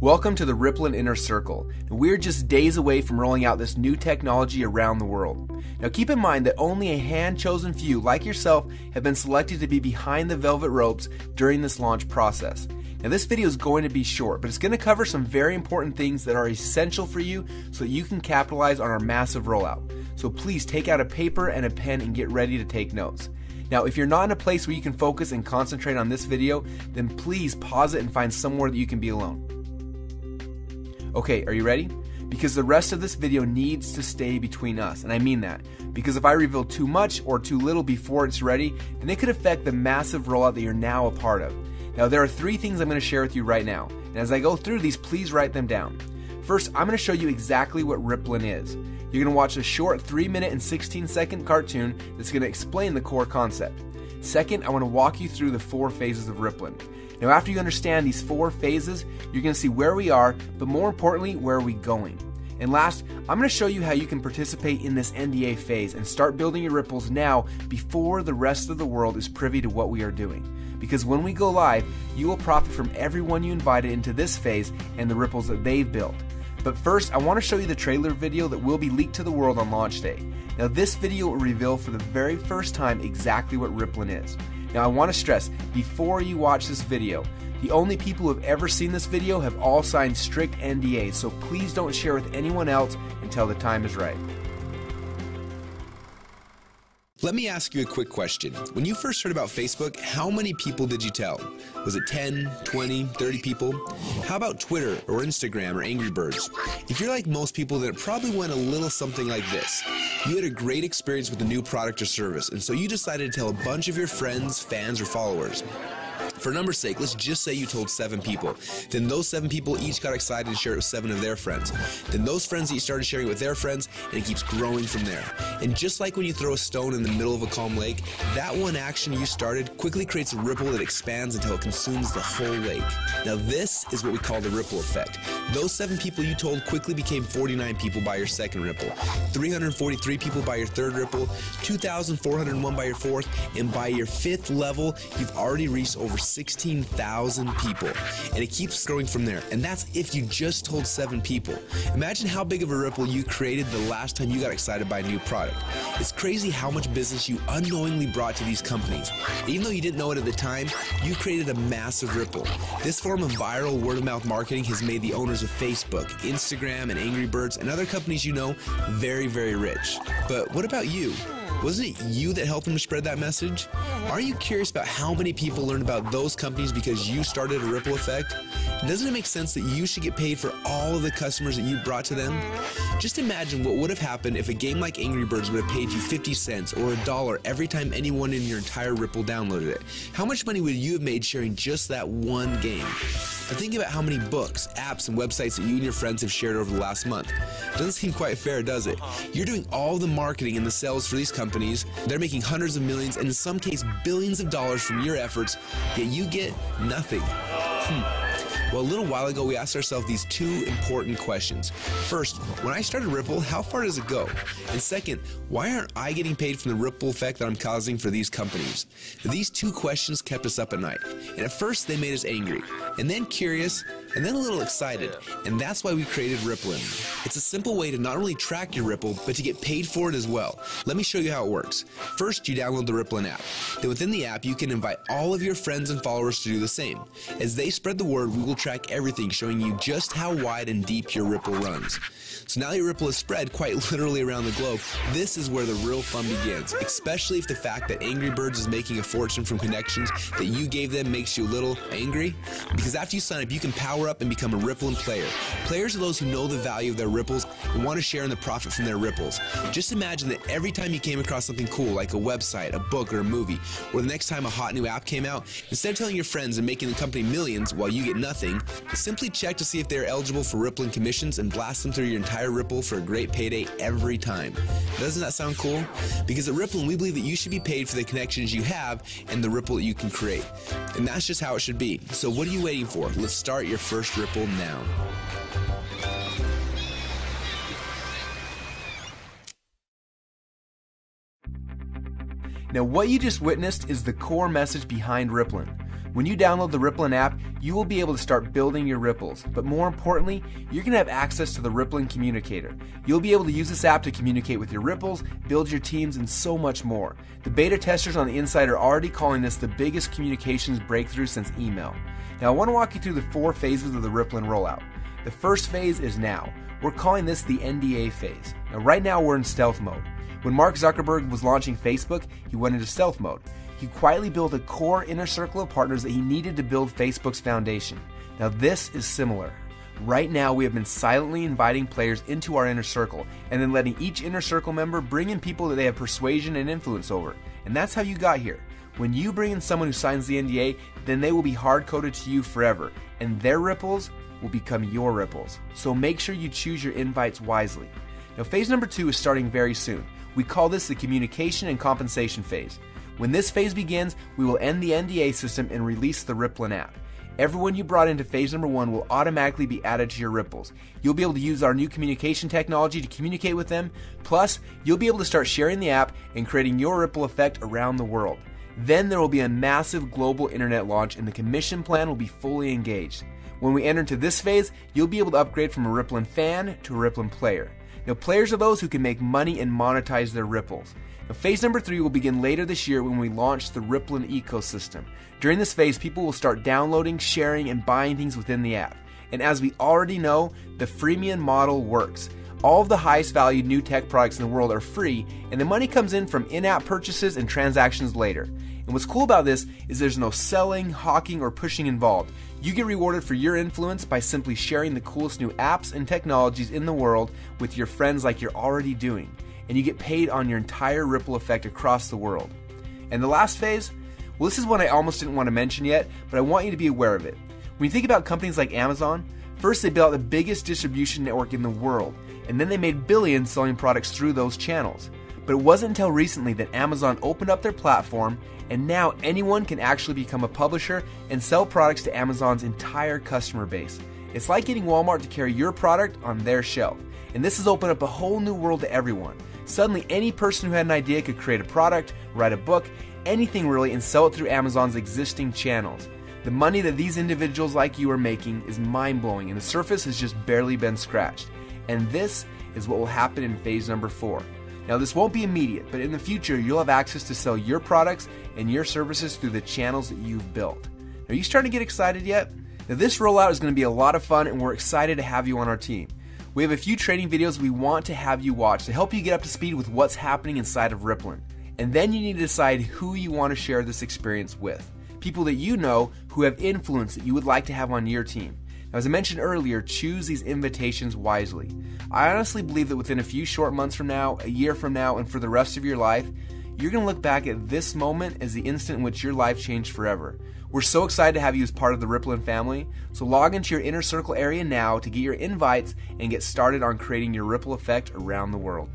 Welcome to the Rippln Inner Circle. We're just days away from rolling out this new technology around the world. Now keep in mind that only a hand-chosen few like yourself have been selected to be behind the velvet ropes during this launch process. Now this video is going to be short, but it's going to cover some very important things that are essential for you so that you can capitalize on our massive rollout. So please take out a paper and a pen and get ready to take notes. Now, if you're not in a place where you can focus and concentrate on this video, then please pause it and find somewhere that you can be alone. Okay, are you ready? Because the rest of this video needs to stay between us, and I mean that. Because if I reveal too much or too little before it's ready, then it could affect the massive rollout that you're now a part of. Now, there are 3 things I'm going to share with you right now, and as I go through these, please write them down. First, I'm going to show you exactly what Rippln is. You're going to watch a short 3-minute and 16-second cartoon that's going to explain the core concept. Second, I want to walk you through the 4 phases of Rippln. Now after you understand these 4 phases, you're going to see where we are, but more importantly, where are we going. And last, I'm going to show you how you can participate in this NDA phase and start building your ripples now before the rest of the world is privy to what we are doing. Because when we go live, you will profit from everyone you invited into this phase and the ripples that they've built. But first, I want to show you the trailer video that will be leaked to the world on launch day. Now this video will reveal for the very first time exactly what Rippln is. Now I want to stress, before you watch this video, the only people who have ever seen this video have all signed strict NDAs, so please don't share with anyone else until the time is right. Let me ask you a quick question. When you first heard about Facebook, how many people did you tell? Was it 10, 20, 30 people? How about Twitter or Instagram or Angry Birds? If you're like most people, then it probably went a little something like this. You had a great experience with a new product or service, and so you decided to tell a bunch of your friends, fans, or followers. For number's sake, let's just say you told 7 people. Then those 7 people each got excited and shared it with 7 of their friends. Then those friends each started sharing it with their friends, and it keeps growing from there. And just like when you throw a stone in the middle of a calm lake, that one action you started quickly creates a ripple that expands until it consumes the whole lake. Now this is what we call the ripple effect. Those 7 people you told quickly became 49 people by your second ripple, 343 people by your third ripple, 2,401 by your fourth, and by your 5th level, you've already reached over 16,000 people, and it keeps growing from there. And that's if you just told 7 people. Imagine how big of a ripple you created the last time you got excited by a new product. It's crazy how much business you unknowingly brought to these companies. Even though you didn't know it at the time, you created a massive ripple. This form of viral word-of-mouth marketing has made the owners of Facebook, Instagram, and Angry Birds, and other companies you know very, very rich. But what about you? Wasn't it you that helped them spread that message? Are you curious about how many people learned about those companies because you started a ripple effect? Doesn't it make sense that you should get paid for all of the customers that you brought to them? Just imagine what would have happened if a game like Angry Birds would have paid you 50 cents or $1 every time anyone in your entire Ripple downloaded it. How much money would you have made sharing just that one game? Now think about how many books, apps, and websites that you and your friends have shared over the last month. Doesn't seem quite fair, does it? You're doing all the marketing and the sales for these companies. They're making hundreds of millions and in some cases billions of dollars from your efforts, yet you get nothing. Well, a little while ago, we asked ourselves these 2 important questions. First, when I started Ripple, how far does it go? And second, why aren't I getting paid from the ripple effect that I'm causing for these companies? These 2 questions kept us up at night. And at first, they made us angry, and then curious, and then a little excited. And that's why we created Rippln. It's a simple way to not only track your Ripple, but to get paid for it as well. Let me show you how it works. First, you download the Rippln app. Then within the app, you can invite all of your friends and followers to do the same. As they spread the word, we will track everything, showing you just how wide and deep your ripple runs. So now your ripple is spread quite literally around the globe. This is where the real fun begins, especially if the fact that Angry Birds is making a fortune from connections that you gave them makes you a little angry. Because after you sign up, you can power up and become a Rippln player. Players are those who know the value of their ripples and want to share in the profit from their ripples. Just imagine that every time you came across something cool like a website, a book, or a movie, or the next time a hot new app came out, instead of telling your friends and making the company millions while you get nothing, simply check to see if they're eligible for Rippln commissions and blast them through your entire Ripple for a great payday every time. Doesn't that sound cool? Because at Rippln, we believe that you should be paid for the connections you have and the ripple that you can create. And that's just how it should be. So what are you waiting for? Let's start your first Ripple now. Now what you just witnessed is the core message behind Rippln. When you download the Rippln app, you will be able to start building your ripples. But more importantly, you're going to have access to the Rippln Communicator. You'll be able to use this app to communicate with your ripples, build your teams, and so much more. The beta testers on the inside are already calling this the biggest communications breakthrough since email. Now I want to walk you through the 4 phases of the Rippln rollout. The first phase is now. We're calling this the NDA phase. Now right now we're in stealth mode. When Mark Zuckerberg was launching Facebook, he went into stealth mode. He quietly built a core inner circle of partners that he needed to build Facebook's foundation. Now this is similar. Right now we have been silently inviting players into our inner circle and then letting each inner circle member bring in people that they have persuasion and influence over. And that's how you got here. When you bring in someone who signs the NDA, then they will be hard-coded to you forever, and their ripples will become your ripples. So make sure you choose your invites wisely. Now phase number 2 is starting very soon. We call this the communication and compensation phase. When this phase begins, we will end the NDA system and release the Rippln app. Everyone you brought into phase number 1 will automatically be added to your ripples. You'll be able to use our new communication technology to communicate with them. Plus, you'll be able to start sharing the app and creating your ripple effect around the world. Then there will be a massive global internet launch and the commission plan will be fully engaged. When we enter into this phase, you'll be able to upgrade from a Rippln fan to a Rippln player. Now, players are those who can make money and monetize their ripples. Now, phase number 3 will begin later this year when we launch the Rippln ecosystem. During this phase, people will start downloading, sharing, and buying things within the app. And as we already know, the freemium model works. All of the highest valued new tech products in the world are free, and the money comes in from in-app purchases and transactions later. And what's cool about this is there's no selling, hawking, or pushing involved. You get rewarded for your influence by simply sharing the coolest new apps and technologies in the world with your friends like you're already doing. And you get paid on your entire ripple effect across the world. And the last phase? Well, this is one I almost didn't want to mention yet, but I want you to be aware of it. When you think about companies like Amazon, first they built out the biggest distribution network in the world, and then they made billions selling products through those channels. But it wasn't until recently that Amazon opened up their platform, and now anyone can actually become a publisher and sell products to Amazon's entire customer base. It's like getting Walmart to carry your product on their shelf. And this has opened up a whole new world to everyone. Suddenly, any person who had an idea could create a product, write a book, anything really, and sell it through Amazon's existing channels. The money that these individuals like you are making is mind-blowing, and the surface has just barely been scratched. And this is what will happen in phase number 4. Now this won't be immediate, but in the future you'll have access to sell your products and your services through the channels that you've built. Are you starting to get excited yet? Now this rollout is going to be a lot of fun and we're excited to have you on our team. We have a few training videos we want to have you watch to help you get up to speed with what's happening inside of Rippln. And then you need to decide who you want to share this experience with. People that you know who have influence that you would like to have on your team. Now, as I mentioned earlier, choose these invitations wisely. I honestly believe that within a few short months from now, a year from now, and for the rest of your life, you're going to look back at this moment as the instant in which your life changed forever. We're so excited to have you as part of the Rippln family, so log into your inner circle area now to get your invites and get started on creating your ripple effect around the world.